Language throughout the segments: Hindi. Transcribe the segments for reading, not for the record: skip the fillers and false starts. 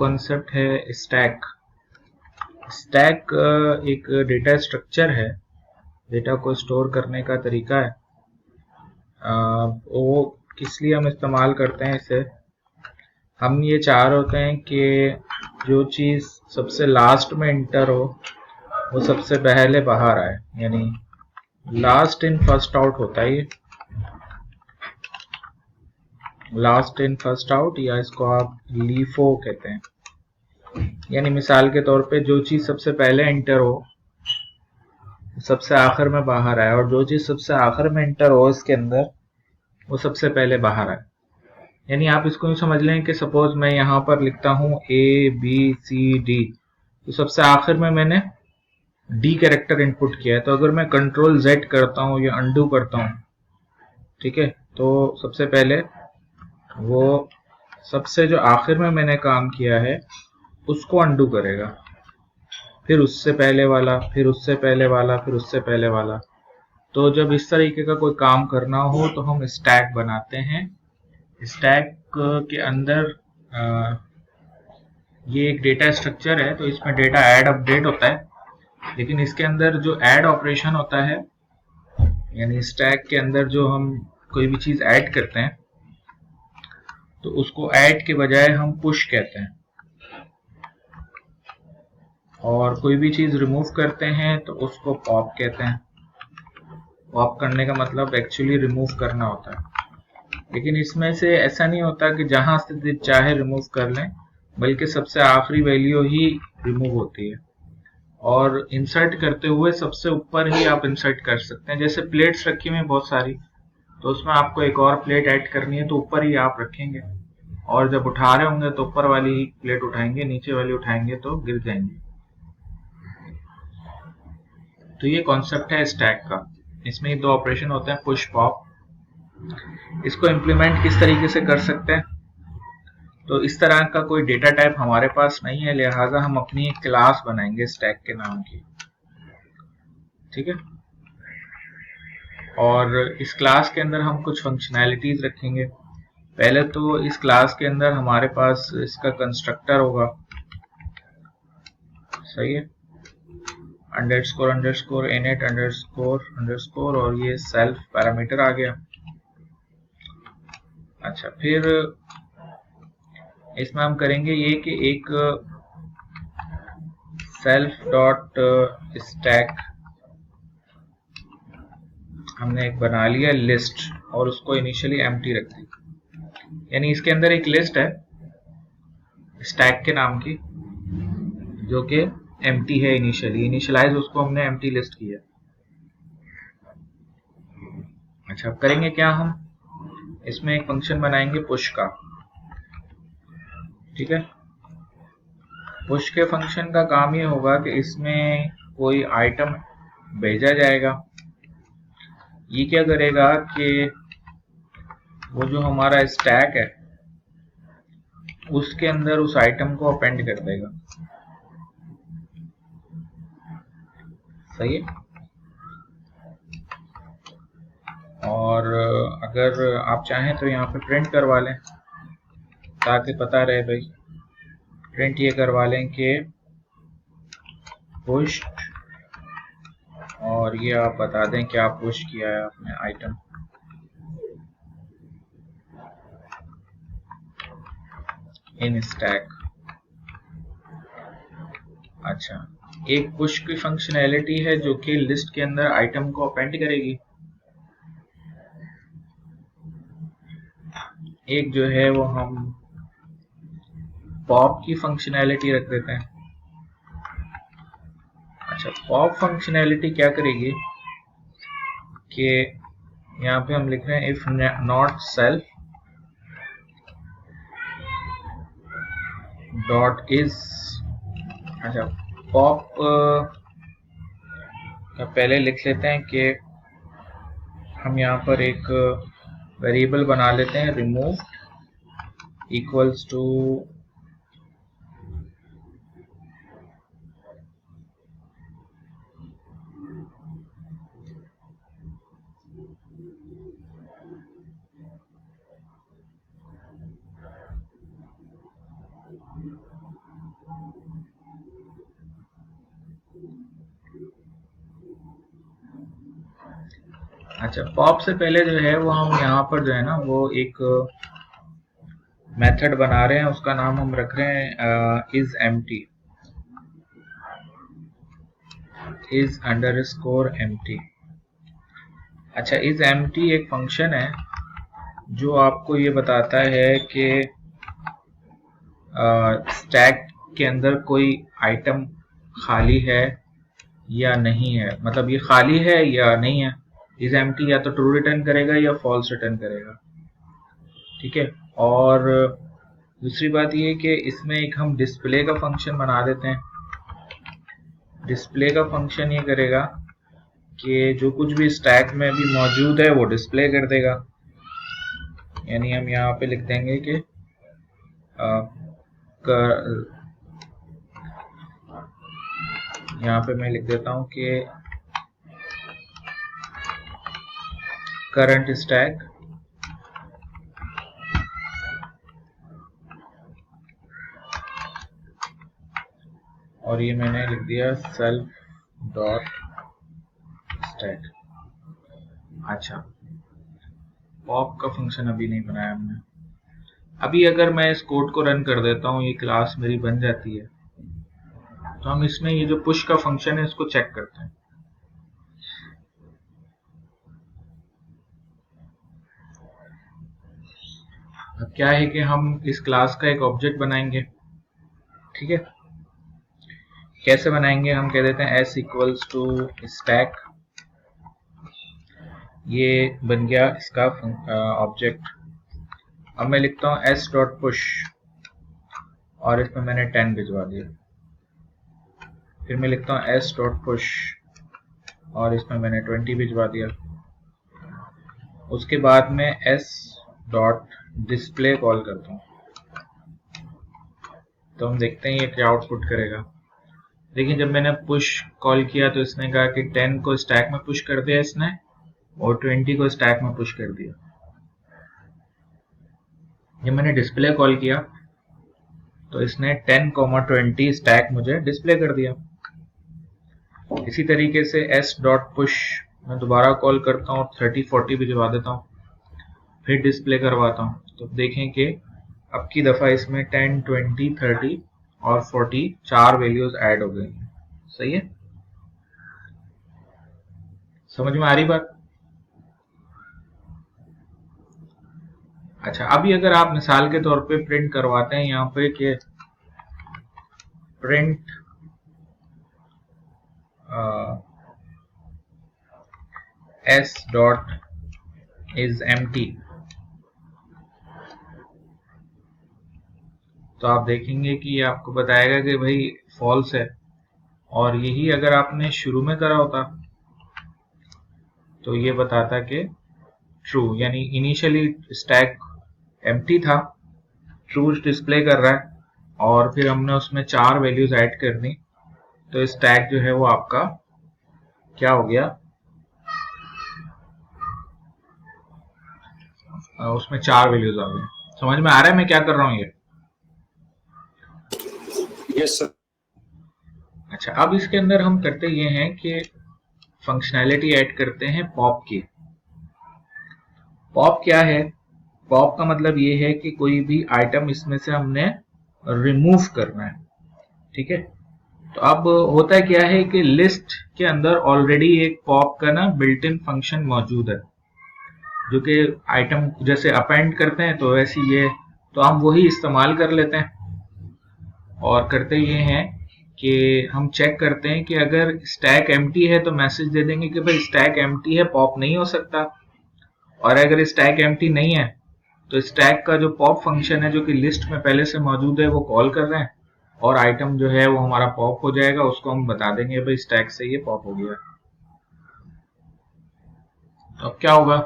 कॉन्सेप्ट है स्टैक। स्टैक एक डेटा स्ट्रक्चर है, डेटा को स्टोर करने का तरीका है। वो किस लिए हम इस्तेमाल करते हैं इसे, हम ये चाह रहे होते हैं कि जो चीज़ सबसे लास्ट में इंटर हो वो सबसे पहले बाहर आए, यानी लास्ट इन फर्स्ट आउट होता है ये, लास्ट इन फर्स्ट आउट, या इसको आप लीफो कहते हैं। यानी मिसाल के तौर पे जो चीज़ सबसे पहले इंटर हो सबसे आखिर में बाहर आए, और जो चीज़ सबसे आखिर में इंटर हो इसके अंदर वो सबसे पहले बाहर आए। यानी आप इसको यूँ समझ लें कि सपोज मैं यहाँ पर लिखता हूँ ABCD, तो सबसे आखिर में मैंने D कैरेक्टर इनपुट किया है। तो अगर मैं कंट्रोल Z करता हूँ या अंडू करता हूँ, ठीक है, तो सबसे पहले वो सबसे जो आखिर में मैंने काम किया है उसको अंडू करेगा, फिर उससे पहले वाला, फिर उससे पहले वाला, फिर उससे पहले वाला। तो जब इस तरीके का कोई काम करना हो तो हम स्टैक बनाते हैं। स्टैक के अंदर ये एक डेटा स्ट्रक्चर है, तो इसमें डेटा ऐड अपडेट होता है, लेकिन इसके अंदर जो ऐड ऑपरेशन होता है, यानी स्टैक के अंदर जो हम कोई भी चीज़ ऐड करते हैं तो उसको ऐड के बजाय हम पुश कहते हैं, और कोई भी चीज़ रिमूव करते हैं तो उसको पॉप कहते हैं। पॉप करने का मतलब एक्चुअली रिमूव करना होता है, लेकिन इसमें से ऐसा नहीं होता कि जहां से चाहे रिमूव कर लें, बल्कि सबसे आखिरी वैल्यू ही रिमूव होती है, और इंसर्ट करते हुए सबसे ऊपर ही आप इंसर्ट कर सकते हैं। जैसे प्लेट्स रखी हुई बहुत सारी, तो उसमें आपको एक और प्लेट ऐड करनी है तो ऊपर ही आप रखेंगे, और जब उठा रहे होंगे तो ऊपर वाली ही प्लेट उठाएंगे, नीचे वाली उठाएंगे तो गिर जाएंगे। तो ये कॉन्सेप्ट है स्टैक का। इसमें दो ऑपरेशन होते हैं, पुश पॉप। इसको इम्प्लीमेंट किस तरीके से कर सकते हैं, तो इस तरह का कोई डेटा टाइप हमारे पास नहीं है, लिहाजा हम अपनी एक क्लास बनाएंगे स्टैक के नाम की, ठीक है। और इस क्लास के अंदर हम कुछ फंक्शनैलिटीज रखेंगे। पहले तो इस क्लास के अंदर हमारे पास इसका कंस्ट्रक्टर होगा, सही है, underscore underscore init underscore underscore, और ये सेल्फ पैरामीटर आ गया। अच्छा, फिर इसमें हम करेंगे ये कि एक सेल्फ डॉट स्टैक हमने एक बना लिया लिस्ट, और उसको इनिशियली एम्प्टी रख दी। यानी इसके अंदर एक लिस्ट है स्टैक के नाम की जो कि एम्प्टी है, इनिशियली इनिशियलाइज उसको हमने एम्प्टी लिस्ट किया। अच्छा, अब करेंगे क्या, हम इसमें एक फंक्शन बनाएंगे पुश का, ठीक है। पुश के फंक्शन का काम ये होगा कि इसमें कोई आइटम भेजा जाएगा। ये क्या करेगा कि वो जो हमारा स्टैक है उसके अंदर उस आइटम को अपेंड कर देगा, सही है। और अगर आप चाहें तो यहाँ पे प्रिंट करवा लें ताकि पता रहे भाई, प्रिंट ये करवा लें कि पुश, और ये आप बता दें कि आप पुश किया है आपने आइटम, इन स्टैक। अच्छा, एक पुश की फंक्शनैलिटी है जो कि लिस्ट के अंदर आइटम को अपेंड करेगी, एक जो है वो हम पॉप की फंक्शनैलिटी रख देते हैं। अच्छा, पॉप फंक्शनैलिटी क्या करेगी कि यहाँ पे हम लिख रहे हैं if not self dot is. अच्छा, पॉप का पहले लिख लेते हैं कि हम यहाँ पर एक वेरिएबल बना लेते हैं, रिमूव इक्वल्स टू अच्छा, पॉप से पहले जो है वो हम यहाँ पर जो है ना वो एक मेथड बना रहे हैं, उसका नाम हम रख रहे हैं is empty, is underscore empty. अच्छा, इज एम्प्टी एक फंक्शन है जो आपको ये बताता है कि स्टैक के अंदर कोई आइटम खाली है या नहीं है, मतलब ये खाली है या नहीं है। इज एम्प्टी या तो ट्रू रिटर्न करेगा या फॉल्स रिटर्न करेगा, ठीक है। और दूसरी बात ये कि इसमें एक हम डिस्प्ले का फंक्शन बना देते हैं। डिस्प्ले का फंक्शन ये करेगा कि जो कुछ भी स्टैक में भी मौजूद है वो डिस्प्ले कर देगा। यानी हम यहाँ पे लिख देंगे कि यहाँ पे मैं लिख देता हूँ कि करंट स्टैक और ये मैंने लिख दिया सेल्फ डॉट स्टैक। अच्छा, पॉप का फंक्शन अभी नहीं बनाया हमने। अभी अगर मैं इस कोड को रन कर देता हूँ, ये क्लास मेरी बन जाती है, तो हम इसमें ये जो पुश का फंक्शन है इसको चेक करते हैं। अब क्या है कि हम इस क्लास का एक ऑब्जेक्ट बनाएंगे, ठीक है। कैसे बनाएंगे, हम कह देते हैं s इक्वल्स टू स्टैक, ये बन गया इसका ऑब्जेक्ट। अब मैं लिखता हूँ s डॉट पुश और इसमें मैंने 10 भिजवा दिया। फिर मैं लिखता हूँ s डॉट पुश और इसमें मैंने 20 भिजवा दिया। उसके बाद में s डॉट डिस्प्ले कॉल करता हूँ, तो हम देखते हैं ये क्या आउटपुट करेगा। देखिए, जब मैंने पुश कॉल किया तो इसने कहा कि 10 को स्टैक में पुश कर दिया इसने और 20 को स्टैक में पुश कर दिया। जब मैंने डिस्प्ले कॉल किया तो इसने 10,20 स्टैक मुझे डिस्प्ले कर दिया। इसी तरीके से s डॉट पुश मैं दोबारा कॉल करता हूँ, 30-40 भिजवा देता हूँ, फिर डिस्प्ले करवाता हूँ। तो देखें कि अब की दफा इसमें 10, 20, 30 और 40 चार वैल्यूज ऐड हो गई। सही है, समझ में आ रही बात? अच्छा, अभी अगर आप मिसाल के तौर पे प्रिंट करवाते हैं यहाँ पे कि print s dot is empty, तो आप देखेंगे कि ये आपको बताएगा कि भाई फॉल्स है। और यही अगर आपने शुरू में करा होता तो ये बताता कि ट्रू, यानी इनिशियली स्टैक एम्प्टी था, ट्रू डिस्प्ले कर रहा है, और फिर हमने उसमें चार वैल्यूज ऐड कर दी तो स्टैक जो है वो आपका क्या हो गया, उसमें चार वैल्यूज आ गई। समझ में आ रहा है मैं क्या कर रहा हूँ ये? Yes sir. अच्छा, अब इसके अंदर हम करते ये हैं कि फंक्शनैलिटी ऐड करते हैं पॉप की। पॉप क्या है? पॉप का मतलब ये है कि कोई भी आइटम इसमें से हमने रिमूव करना है, ठीक है। तो अब होता है क्या है कि लिस्ट के अंदर ऑलरेडी एक पॉप का ना बिल्ट इन फंक्शन मौजूद है, जो कि आइटम जैसे अपेंड करते हैं तो वैसे ये, तो हम वही इस्तेमाल कर लेते हैं। और करते ये हैं कि हम चेक करते हैं कि अगर स्टैक एम्प्टी है तो मैसेज दे देंगे कि भाई स्टैक एम्प्टी है, पॉप नहीं हो सकता। और अगर स्टैक एम्प्टी नहीं है तो स्टैक का जो पॉप फंक्शन है जो कि लिस्ट में पहले से मौजूद है वो कॉल कर रहे हैं और आइटम जो है वो हमारा पॉप हो जाएगा, उसको हम बता देंगे भाई स्टैक से ये पॉप हो गया। तो अब क्या होगा,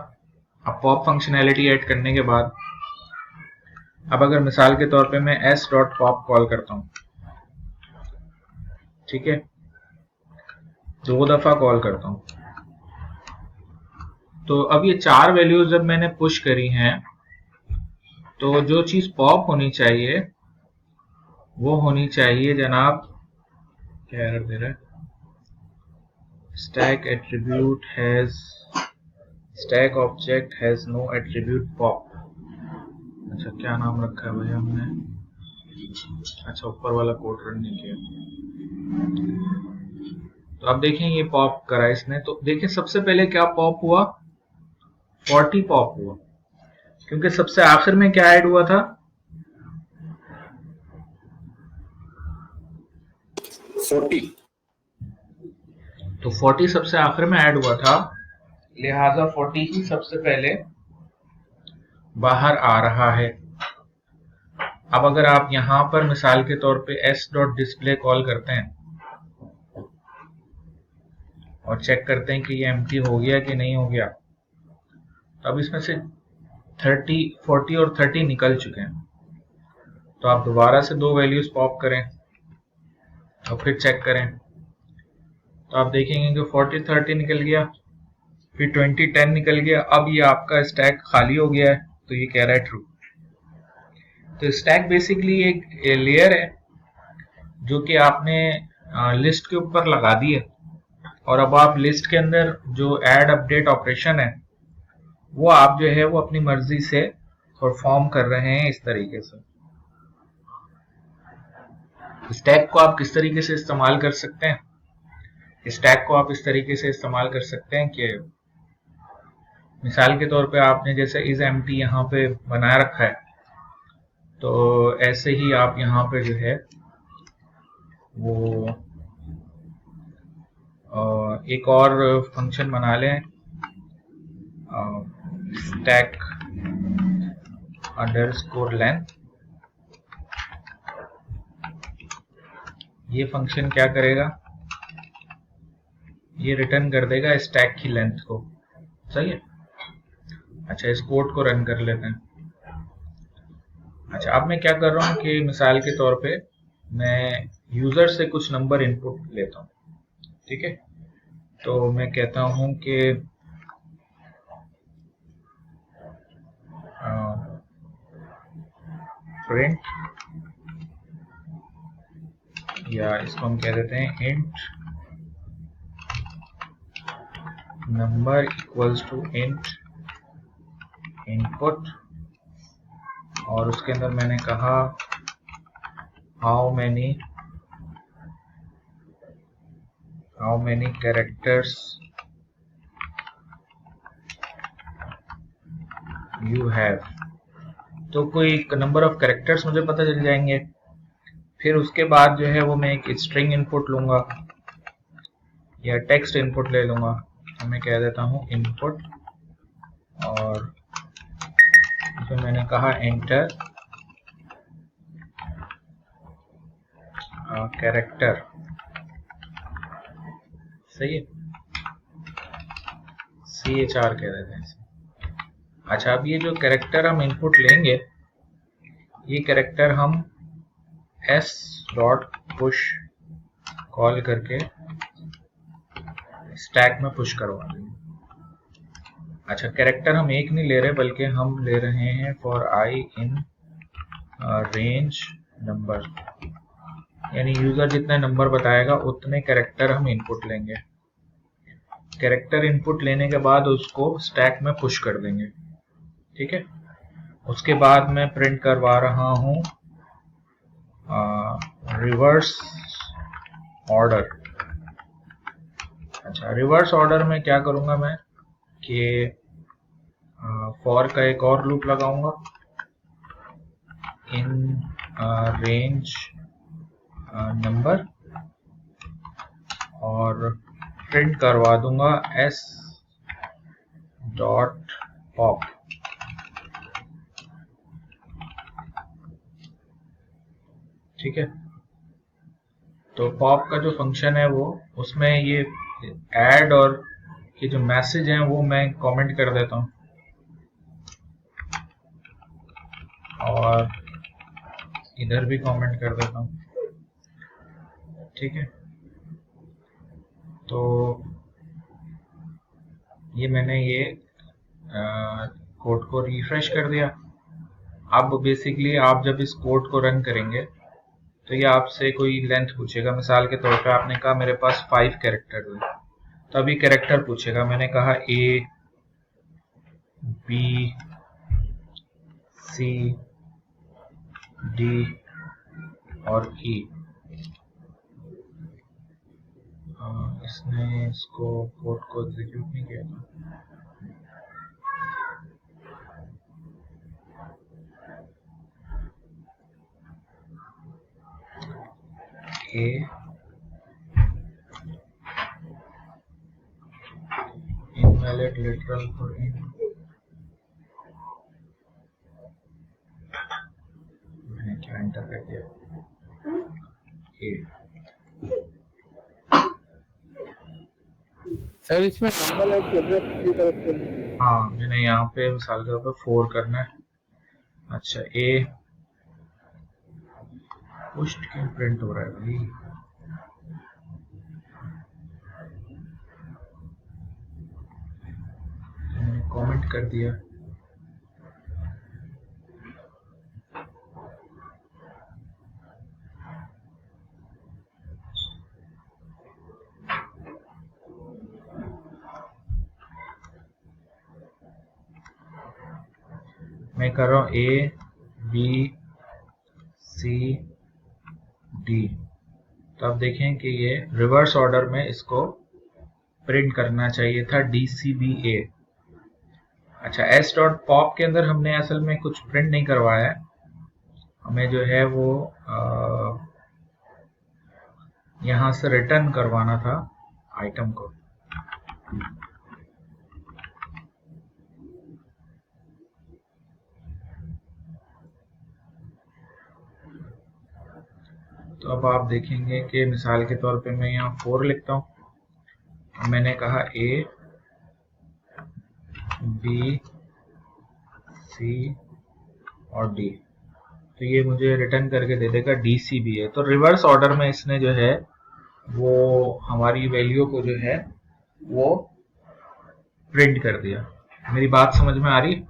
अब पॉप फंक्शनैलिटी ऐड करने के बाद अब अगर मिसाल के तौर पे मैं s डॉट पॉप कॉल करता हूँ, ठीक है, 2 दफा कॉल करता हूँ, तो अब ये चार वैल्यूज जब मैंने पुश करी हैं तो जो चीज पॉप होनी चाहिए वो होनी चाहिए जनाब, क्या एरर दे रहा है, stack attribute has stack object has no attribute pop। अच्छा क्या नाम रखा है भैया हमने, अच्छा ऊपर वाला कोड रन नहीं किया। तो अब देखें ये पॉप करा इसने, तो देखें सबसे पहले क्या पॉप हुआ, 40 पॉप हुआ, क्योंकि सबसे आखिर में क्या ऐड हुआ था, 40। तो 40 सबसे आखिर में ऐड हुआ था, लिहाजा 40 ही सबसे पहले बाहर आ रहा है। अब अगर आप यहां पर मिसाल के तौर पे s.display कॉल करते हैं और चेक करते हैं कि ये एम्प्टी हो गया कि नहीं हो गया, तो अब इसमें से 40 और 30 निकल चुके हैं। तो आप दोबारा से दो वैल्यूज पॉप करें और फिर चेक करें, तो आप देखेंगे कि 40 30 निकल गया, फिर 20 10 निकल गया। अब ये आपका स्टैक खाली हो गया है, तो ये कह रहा है ट्रू। तो स्टैक बेसिकली एक लेयर है जो कि आपने लिस्ट के ऊपर लगा दी है, और अब आप लिस्ट के अंदर जो ऐड अपडेट ऑपरेशन है वो आप जो है वो अपनी मर्जी से परफॉर्म कर रहे हैं। इस तरीके से स्टैक को आप किस तरीके से इस्तेमाल कर सकते हैं, स्टैक को आप इस तरीके से इस्तेमाल कर सकते हैं कि मिसाल के तौर पे आपने जैसे इज एम्प्टी यहाँ पे बनाया रखा है, तो ऐसे ही आप यहाँ पे जो है वो एक और फंक्शन बना लें, स्टैक अंडरस्कोर लेंथ। ये फंक्शन क्या करेगा, ये रिटर्न कर देगा स्टैक की लेंथ को। सही है। अच्छा इस कोड को रन कर लेते हैं। अच्छा अब मैं क्या कर रहा हूँ कि मिसाल के तौर पे मैं यूजर से कुछ नंबर इनपुट लेता हूँ, ठीक है। तो मैं कहता हूँ कि प्रिंट, या इसको हम कह देते हैं int number equals to int input, और उसके अंदर मैंने कहा how many characters you have. तो कोई नंबर ऑफ कैरेक्टर्स मुझे पता चल जाएंगे। फिर उसके बाद जो है वो मैं एक स्ट्रिंग इनपुट लूंगा या टेक्स्ट इनपुट ले लूंगा, तो मैं कह देता हूँ इनपुट, और इसमें मैंने कहा एंटर कैरेक्टर। सही है, CHR कह देते हैं। अच्छा अब ये जो कैरेक्टर हम इनपुट लेंगे, ये कैरेक्टर हम s.push कॉल करके स्टैक में पुश करवा देंगे। अच्छा कैरेक्टर हम एक नहीं ले रहे, बल्कि हम ले रहे हैं for I in range number, यानी यूजर जितने नंबर बताएगा उतने कैरेक्टर हम इनपुट लेंगे। कैरेक्टर इनपुट लेने के बाद उसको स्टैक में पुश कर देंगे, ठीक है। उसके बाद मैं प्रिंट करवा रहा हूं रिवर्स ऑर्डर। अच्छा रिवर्स ऑर्डर में क्या करूंगा मैं कि फॉर का एक और लूप लगाऊंगा इन रेंज नंबर, और प्रिंट करवा दूंगा s डॉट पॉप। ठीक है, तो पॉप का जो फंक्शन है वो उसमें ये ऐड और ये जो मैसेज है वो मैं कमेंट कर देता हूँ, और इधर भी कमेंट कर देता हूँ। ठीक है, तो ये मैंने ये कोड को रिफ्रेश कर दिया। अब बेसिकली आप जब इस कोड को रन करेंगे तो ये आपसे कोई लेंथ पूछेगा। मिसाल के तौर पे आपने कहा मेरे पास 5 कैरेक्टर हुए, तो अभी कैरेक्टर पूछेगा। मैंने कहा A, B, C, D और E। इसने इसको कोड को एग्जीक्यूट नहीं किया था। A, invalid literal for in, मैंने क्या एंटर कर दिया, A। सर इसमें नंबर है कि एड्रेस की तरफ से? हाँ, मैंने यहाँ पे मिसाल के तौर पे 4 करना है। अच्छा, A पुष्ट क्यों प्रिंट हो रहा है भाई? मैंने कमेंट कर दिया। मैं कर रहा हूँ A, B, C, D। तो आप देखें कि ये रिवर्स ऑर्डर में इसको प्रिंट करना चाहिए था DCBA। अच्छा, s.pop के अंदर हमने असल में कुछ प्रिंट नहीं करवाया है, हमें जो है वो यहाँ से रिटर्न करवाना था आइटम को। तो अब आप देखेंगे कि मिसाल के तौर पे मैं यहाँ 4 लिखता हूँ। मैंने कहा A, B, C और D, तो ये मुझे रिटर्न करके दे देगा DCBA। तो रिवर्स ऑर्डर में इसने जो है वो हमारी वैल्यू को जो है वो प्रिंट कर दिया। मेरी बात समझ में आ रही?